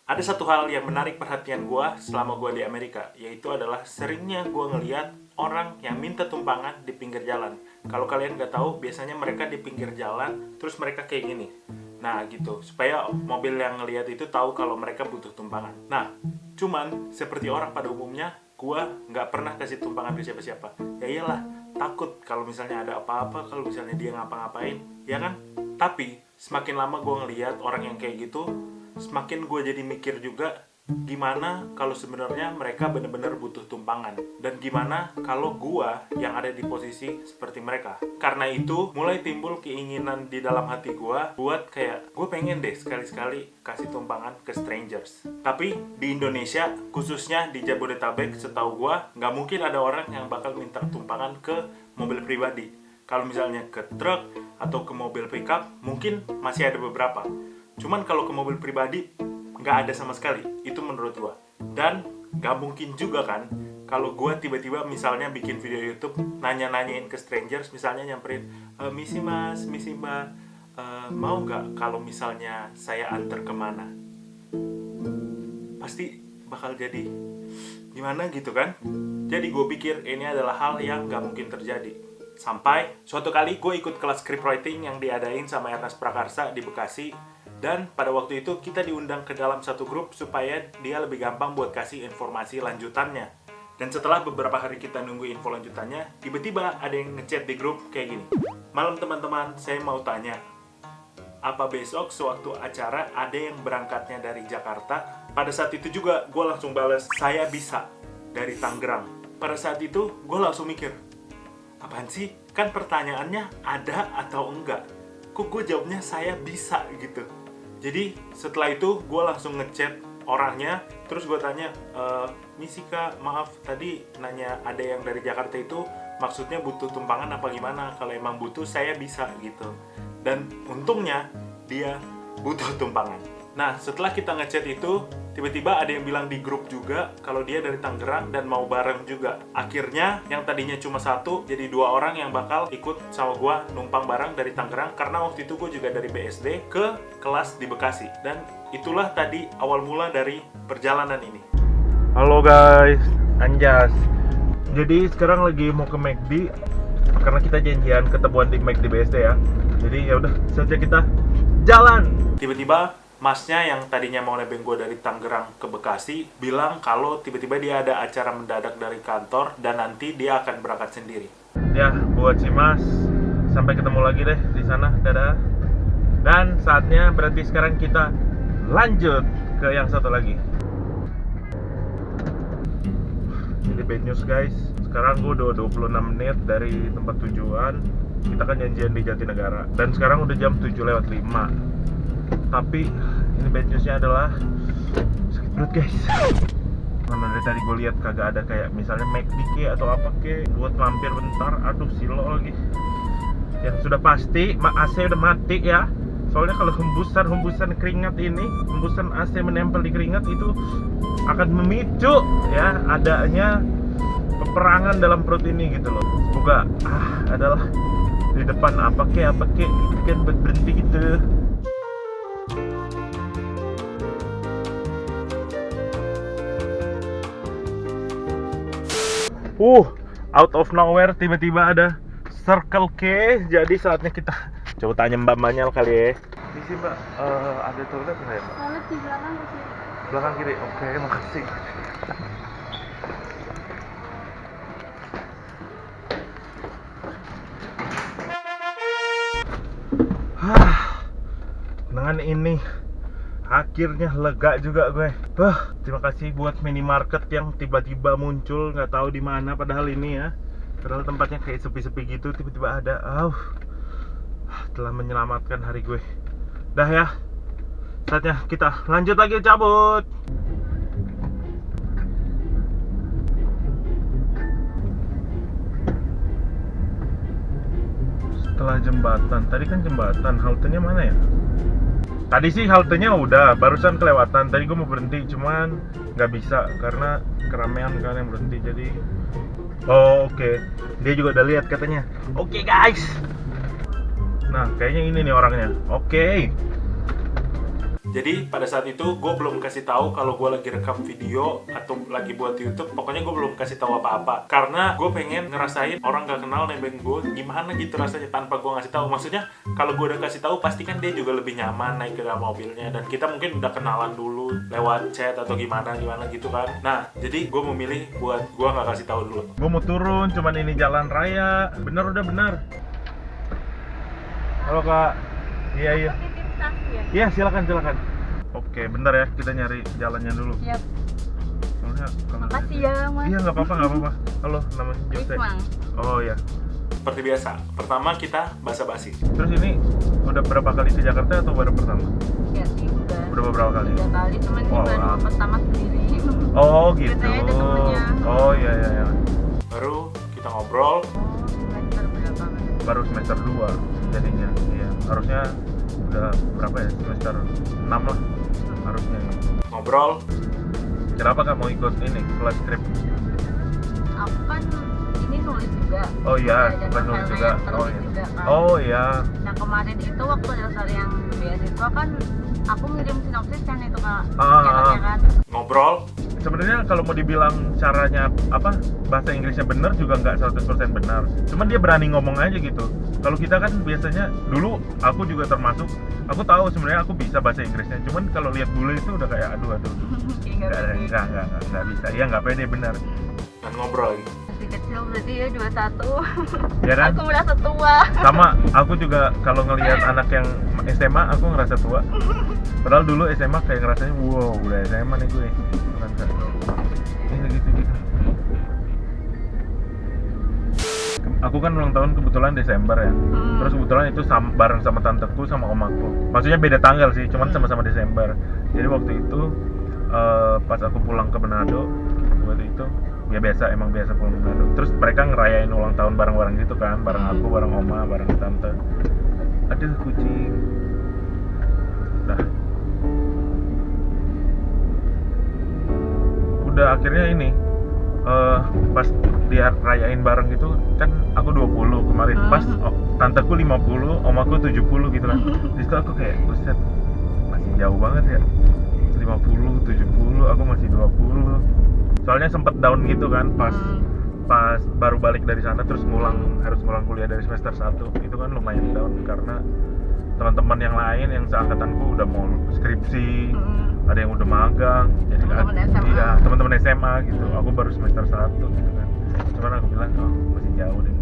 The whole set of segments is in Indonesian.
Ada satu hal yang menarik perhatian gue selama gue di Amerika, yaitu adalah seringnya gue ngeliat orang yang minta tumpangan di pinggir jalan. Kalau kalian nggak tahu, biasanya mereka di pinggir jalan, terus mereka kayak gini. Nah gitu, supaya mobil yang ngeliat itu tahu kalau mereka butuh tumpangan. Nah, cuman seperti orang pada umumnya, gue nggak pernah kasih tumpangan ke siapa-siapa. Ya iyalah, takut kalau misalnya ada apa-apa, kalau misalnya dia ngapa-ngapain, ya kan? Tapi semakin lama gue ngeliat orang yang kayak gitu, semakin gue jadi mikir juga gimana kalau sebenarnya mereka benar-benar butuh tumpangan, dan gimana kalau gue yang ada di posisi seperti mereka. Karena itu mulai timbul keinginan di dalam hati gue buat kayak gue pengen deh sekali-sekali kasih tumpangan ke strangers. Tapi di Indonesia, khususnya di Jabodetabek, setahu gue nggak mungkin ada orang yang bakal minta tumpangan ke mobil pribadi. Kalau misalnya ke truk atau ke mobil pickup mungkin masih ada beberapa. Cuman kalau ke mobil pribadi nggak ada sama sekali, itu menurut gua. Dan nggak mungkin juga kan kalau gua tiba-tiba misalnya bikin video YouTube nanya-nanyain ke strangers, misalnya nyamperin, misi mas, misi mbak, mau nggak kalau misalnya saya antar kemana? Pasti bakal jadi gimana gitu kan? Jadi gue pikir ini adalah hal yang nggak mungkin terjadi. Sampai suatu kali gue ikut kelas scriptwriting yang diadain sama Ernest Prakarsa di Bekasi. Dan pada waktu itu kita diundang ke dalam satu grup supaya dia lebih gampang buat kasih informasi lanjutannya. Dan setelah beberapa hari kita nunggu info lanjutannya, tiba-tiba ada yang ngechat di grup kayak gini. Malam teman-teman, saya mau tanya, apa besok sewaktu acara ada yang berangkatnya dari Jakarta? Pada saat itu juga gue langsung balas, saya bisa, dari Tangerang. Pada saat itu gue langsung mikir, apaan sih? Kan pertanyaannya ada atau enggak? Kok gue jawabnya saya bisa gitu? Jadi setelah itu gue langsung ngechat orangnya, terus gue tanya, misi kak, maaf tadi nanya ada yang dari Jakarta itu maksudnya butuh tumpangan apa gimana? Kalau emang butuh saya bisa gitu. Dan untungnya dia butuh tumpangan. Nah setelah kita ngechat itu, tiba-tiba ada yang bilang di grup juga kalau dia dari Tangerang dan mau bareng juga. Akhirnya yang tadinya cuma satu jadi 2 orang yang bakal ikut sama gua numpang bareng dari Tangerang, karena waktu itu gua juga dari BSD ke kelas di Bekasi. Dan itulah tadi awal mula dari perjalanan ini. Halo guys, Anjas. Jadi sekarang lagi mau ke McD karena kita janjian ketemuan di McD BSD ya. Jadi ya udah saja kita jalan. Tiba-tiba masnya yang tadinya mau nebeng gue dari Tangerang ke Bekasi bilang kalau tiba-tiba dia ada acara mendadak dari kantor dan nanti dia akan berangkat sendiri. Ya, buat si mas, sampai ketemu lagi deh di sana, dadah. Dan saatnya berarti sekarang kita lanjut ke yang satu lagi. Jadi bad news guys, sekarang gue udah 26 menit dari tempat tujuan. Kita kan janjian di Jatinegara dan sekarang udah jam 7:05. Tapi ini bad newsnya adalah sakit perut guys. Mana dari tadi gue lihat kagak ada kayak misalnya McD atau apa buat mampir bentar. Aduh silo lagi. Yang sudah pasti AC udah mati ya. Soalnya kalau hembusan keringat ini, hembusan AC menempel di keringat itu akan memicu ya adanya peperangan dalam perut ini gitu loh. Semoga adalah di depan apa kan berhenti gitu. Out of nowhere tiba-tiba ada Circle K. Jadi saatnya kita coba tanya mbak-mbaknya kali ya. Ini sih mbak, ada toilet nggak ya mbak? Toilet di belakang kiri. Belakang kiri, oke makasih. Dengan ini akhirnya lega juga gue. Terima kasih buat minimarket yang tiba-tiba muncul, nggak tahu di mana padahal ini ya. Padahal tempatnya kayak sepi-sepi gitu, tiba-tiba ada. Telah menyelamatkan hari gue. Dah ya. Saatnya kita lanjut lagi cabut. Setelah jembatan, tadi kan jembatan, haltenya mana ya? Tadi sih haltenya udah, barusan kelewatan. Tadi gue mau berhenti, cuman nggak bisa karena keramaian kan yang berhenti. Jadi, oke. Dia juga udah lihat katanya. Oke guys. Nah, kayaknya ini nih orangnya. Oke. Jadi pada saat itu gue belum kasih tahu kalau gue lagi rekam video atau lagi buat YouTube. Pokoknya gue belum kasih tahu apa-apa karena gue pengen ngerasain orang gak kenal nebeng gue gimana gitu rasanya tanpa gue ngasih tahu. Maksudnya kalau gue udah kasih tahu pasti kan dia juga lebih nyaman naik ke dalam mobilnya, dan kita mungkin udah kenalan dulu lewat chat atau gimana gitu kan. Nah jadi gue memilih buat gue nggak kasih tahu dulu. Gue mau turun, cuman ini jalan raya. Bener udah bener. Halo kak. Iya. Iya silakan. Oke, bentar ya, kita nyari jalannya dulu. Siap. Soalnya Makasih ya mas. Iya nggak apa-apa. Halo, namanya Jose. Ismang. Oh ya. Seperti biasa, pertama kita basa-basi. Terus ini udah berapa kali ke Jakarta atau baru pertama? Ya sih udah. Udah beberapa kali? 3 kali, cuman ini baru pertama sendiri. Oh gitu. Biasanya ada temennya. Oh iya. Baru kita ngobrol. Semester berapa? Baru semester 2 jadinya. Iya, harusnya udah berapa ya? Semester 6 lah harusnya. Ngobrol. Kenapa nggak mau ikut ini kelas skrip? Aku kan ini nulis juga. Oh iya, ada bukan nulis juga. Oh iya. Juga, kan. Oh iya. Nah kemarin itu waktu dasar yang beasiswa kan aku ngirim sinopsis kan itu kak. Kan. Ngobrol. Sebenarnya kalau mau dibilang caranya apa bahasa Inggrisnya benar juga nggak 100% benar. Cuman dia berani ngomong aja gitu. Kalau kita kan biasanya dulu aku juga termasuk, aku tahu sebenarnya aku bisa bahasa Inggrisnya. Cuman kalau lihat bule itu udah kayak aduh. Nggak bisa. Iya nggak pede benar. Dan ngobrol lagi. Masih kecil berarti ya 21. Ya kan? Aku merasa tua. Sama, aku juga kalau ngelihat anak yang SMA aku ngerasa tua. Padahal dulu SMA kayak ngerasanya wow udah SMA nih gue. Gitu. Aku kan ulang tahun kebetulan Desember ya. Terus kebetulan itu bareng sama tanteku sama omaku. Maksudnya beda tanggal sih, cuman sama-sama Desember. Jadi waktu itu pas aku pulang ke Manado waktu itu ya emang biasa pulang ke Manado. Terus mereka ngerayain ulang tahun bareng-bareng gitu kan, bareng aku, bareng oma, bareng tante. Aduh kucing. Udah akhirnya ini pas dia rayain bareng gitu kan aku 20 kemarin, pas tanteku 50, omaku 70 gitu kan. Di situ aku kayak buset, masih jauh banget ya. 50, 70, aku masih 20. Soalnya sempet down gitu kan pas baru balik dari sana terus harus ngulang kuliah dari semester 1. Itu kan lumayan down karena teman-teman yang lain yang seangkatanku udah mau skripsi, ada yang udah magang, jadi teman-teman SMA gitu. Aku baru semester 1 gitu kan. Cuman aku bilang masih jauh deh.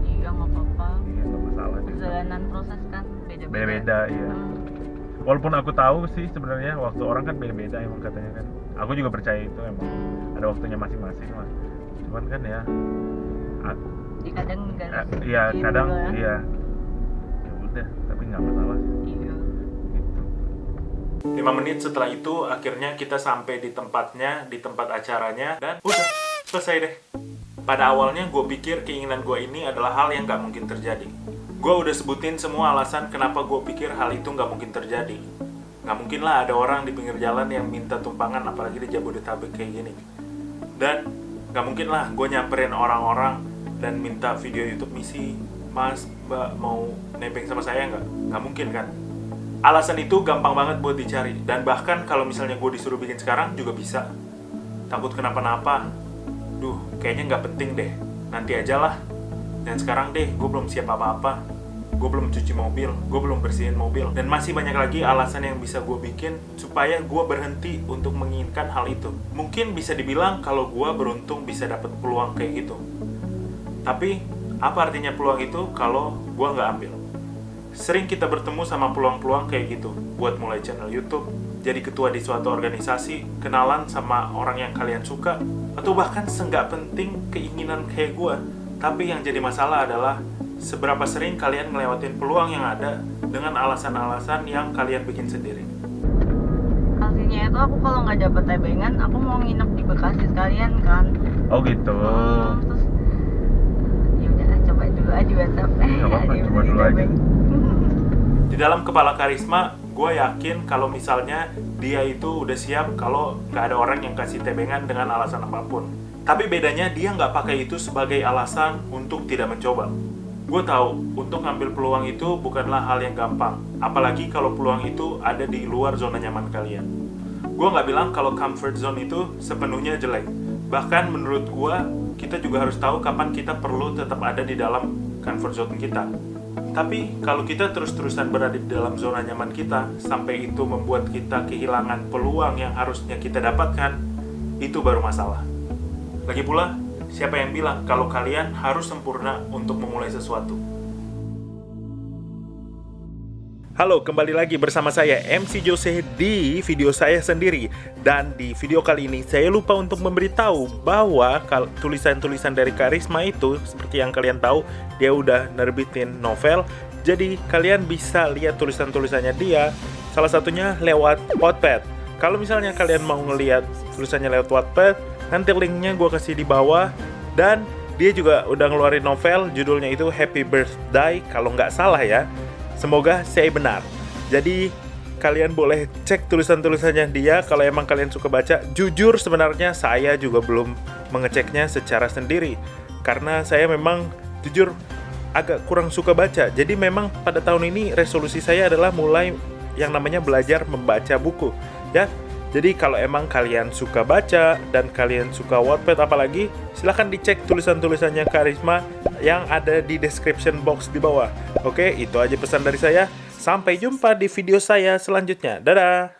Iya nggak apa-apa. Iya nggak masalah. Perjalanan proses kan beda-beda. Iya. Walaupun aku tahu sih sebenarnya waktu orang kan beda-beda emang katanya kan. Aku juga percaya itu emang ada waktunya masing-masing lah. Cuman kan ya. Kadang iya kadang iya. Ya udah, tapi nggak masalah. Iya. 5 menit setelah itu akhirnya kita sampai di tempatnya, di tempat acaranya, dan udah selesai deh. Pada awalnya gue pikir keinginan gue ini adalah hal yang gak mungkin terjadi. Gue udah sebutin semua alasan kenapa gue pikir hal itu gak mungkin terjadi. Gak mungkin lah ada orang di pinggir jalan yang minta tumpangan, apalagi di Jabodetabek kayak gini. Dan gak mungkin lah gue nyamperin orang-orang dan minta video YouTube misi, Mas, Mbak mau nebeng sama saya nggak? Nggak mungkin kan? Alasan itu gampang banget buat dicari. Dan bahkan kalau misalnya gue disuruh bikin sekarang juga bisa. Takut kenapa-napa. Duh, kayaknya nggak penting deh. Nanti aja lah. Dan sekarang deh, gue belum siap apa-apa. Gue belum cuci mobil, gue belum bersihin mobil. Dan masih banyak lagi alasan yang bisa gue bikin supaya gue berhenti untuk menginginkan hal itu. Mungkin bisa dibilang kalau gue beruntung bisa dapet peluang kayak gitu. Tapi, apa artinya peluang itu kalau gue nggak ambil? Sering kita bertemu sama peluang-peluang kayak gitu. Buat mulai channel YouTube, jadi ketua di suatu organisasi, kenalan sama orang yang kalian suka, atau bahkan seenggak penting keinginan kayak gue. Tapi yang jadi masalah adalah seberapa sering kalian ngelewatin peluang yang ada dengan alasan-alasan yang kalian bikin sendiri. Artinya itu aku kalau nggak dapet tebengan, aku mau nginep di Bekasi sekalian kan. Oh gitu. Terus ya udah coba dulu aja WhatsApp. Nggak apa-apa, coba dulu aja. Di dalam kepala Karisma, gue yakin kalau misalnya dia itu udah siap kalau nggak ada orang yang kasih tebengan dengan alasan apapun. Tapi bedanya dia nggak pakai itu sebagai alasan untuk tidak mencoba. Gue tahu, untuk ngambil peluang itu bukanlah hal yang gampang. Apalagi kalau peluang itu ada di luar zona nyaman kalian. Gue nggak bilang kalau comfort zone itu sepenuhnya jelek. Bahkan menurut gue, kita juga harus tahu kapan kita perlu tetap ada di dalam comfort zone kita. Tapi kalau kita terus-terusan berada di dalam zona nyaman kita, sampai itu membuat kita kehilangan peluang yang harusnya kita dapatkan, itu baru masalah. Lagi pula, siapa yang bilang kalau kalian harus sempurna untuk memulai sesuatu? Halo, kembali lagi bersama saya MC Jose di video saya sendiri. Dan di video kali ini saya lupa untuk memberitahu bahwa tulisan-tulisan dari Karisma itu, seperti yang kalian tahu, dia udah nerbitin novel. Jadi kalian bisa lihat tulisan-tulisannya dia, salah satunya lewat Wattpad. Kalau misalnya kalian mau ngelihat tulisannya lewat Wattpad, nanti linknya gue kasih di bawah. Dan dia juga udah ngeluarin novel, judulnya itu Happy Birthday, kalau nggak salah ya. Semoga saya benar. Jadi kalian boleh cek tulisan-tulisannya dia kalau emang kalian suka baca. Jujur sebenarnya saya juga belum mengeceknya secara sendiri, karena saya memang jujur agak kurang suka baca. Jadi memang pada tahun ini resolusi saya adalah mulai yang namanya belajar membaca buku, ya. Jadi kalau emang kalian suka baca dan kalian suka Wattpad apalagi, silahkan dicek tulisan-tulisannya Karisma yang ada di description box di bawah. Oke, itu aja pesan dari saya. Sampai jumpa di video saya selanjutnya. Dadah!